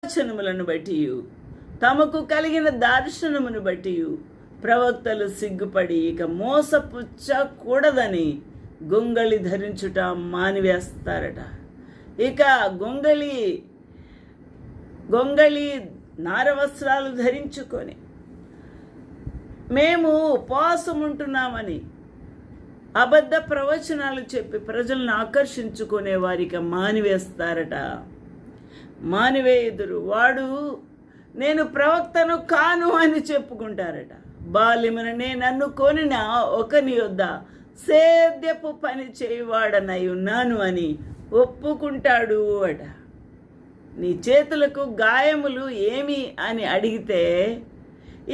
వచనములను బట్టి తమకు కలిగిన దర్శనమును బట్టి ప్రవక్తలు సిగ్గుపడి ఇక మోసపుచ్చకూడదని గొంగళి ధరించుట మానివేస్తారట. ఇక గొంగళి నారవస్త్రాలు ధరించుకొని మేము ఉపవాసం ఉంటున్నామని అబద్ధ ప్రవచనాలు చెప్పి ప్రజలను ఆకర్షించుకునే వారికి మానివేస్తారట. మానివేయుదురు. వాడు నేను ప్రవక్తను కాను అని చెప్పుకుంటారట. బాల్యముననే నన్ను కొనిన ఒకని యొద్ద సేద్యపు పని చేయువాడనై ఉన్నాను అని ఒప్పుకుంటాడు అట. నీ చేతులకు గాయములు ఏమి అని అడిగితే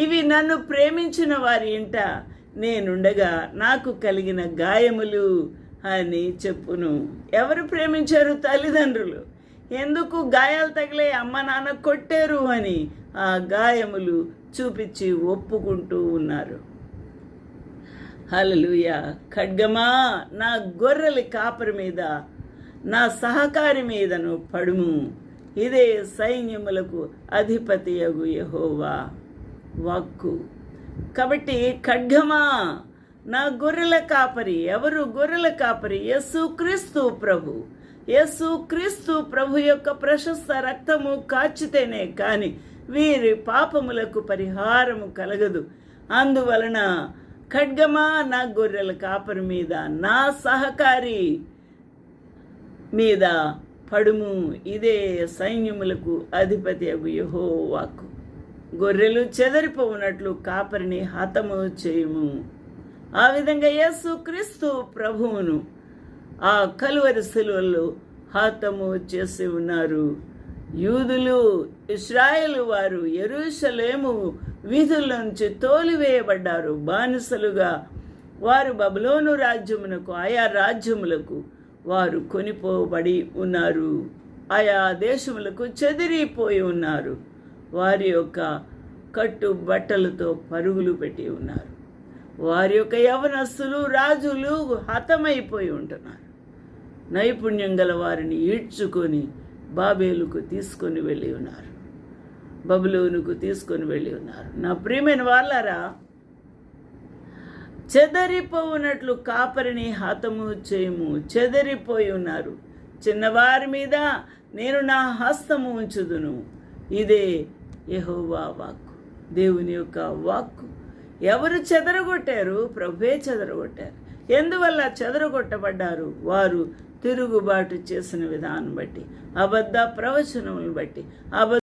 ఇవి నన్ను ప్రేమించిన వారి ఇంట నేనుండగా నాకు కలిగిన గాయములు అని చెప్పును. ఎవరు ప్రేమించారు? తల్లిదండ్రులు. ఎందుకు గాయాలు తగిలే అమ్మ నాన్న కొట్టారు అని ఆ గాయములు చూపించి ఒప్పుకుంటూ ఉన్నారు. హల్లెలూయా. ఖడ్గమా, నా గొర్రెల కాపరి మీద, నా సహకారి మీదను పడుము. ఇదే సైన్యములకు అధిపతియగు యెహోవా వాక్కు. కాబట్టి ఖడ్గమా, నా గొర్రెల కాపరి. ఎవరు గొర్రెల కాపరి? యేసుక్రీస్తు ప్రభు. యేసుక్రీస్తు ప్రభు యొక్క ప్రశస్త రక్తము కాచితేనే కానీ వీరి పాపములకు పరిహారము కలగదు. అందువలన ఖడ్గమా, నా గొర్రెల కాపరి మీద, నా సహకారి మీద పడుము. ఇదే సైన్యములకు అధిపతి అగు యెహోవాకు. గొర్రెలు చెదరిపోవునట్లు కాపరిని హతము చేయుము. ఆ విధంగా యేసుక్రీస్తు ప్రభువును ఆ కలువరి శిలువలో హతము చేసి ఉన్నారు. యూదులు, ఇశ్రాయేలు వారు యెరూషలేము వీధుల నుంచి తోలివేయబడ్డారు. బానిసలుగా వారు బబులోను రాజ్యమునకు, ఆయా రాజ్యములకు వారు కొనిపోబడి ఉన్నారు. ఆయా దేశములకు చెదిరిపోయి ఉన్నారు. వారి యొక్క కట్టు బట్టలతో పరుగులు పెట్టి ఉన్నారు. వారి యొక్క యవనస్తులు, రాజులు హతమైపోయి ఉంటున్నారు. నైపుణ్యం గల వారిని ఈడ్చుకొని బాబేలుకు తీసుకొని వెళ్ళి ఉన్నారు, బబులోనుకు తీసుకొని వెళ్ళి ఉన్నారు. నా ప్రియమైన వాళ్ళారా, చెదరిపోవునట్లు కాపరిని హతము చేయము. చెదరిపోయి ఉన్నారు. చిన్నవారి మీద నేను నా హస్తము ఉంచుదును. ఇదే యెహోవా వాక్కు, దేవుని యొక్క వాక్కు. ఎవరు చెదరగొట్టారు? ప్రభువే చెదరగొట్టారు. ఎందువల్ల చెదరగొట్టబడ్డారు? వారు తిరుగుబాటు చేసిన విధానం బట్టి, అబద్ధ ప్రవచనములను బట్టి,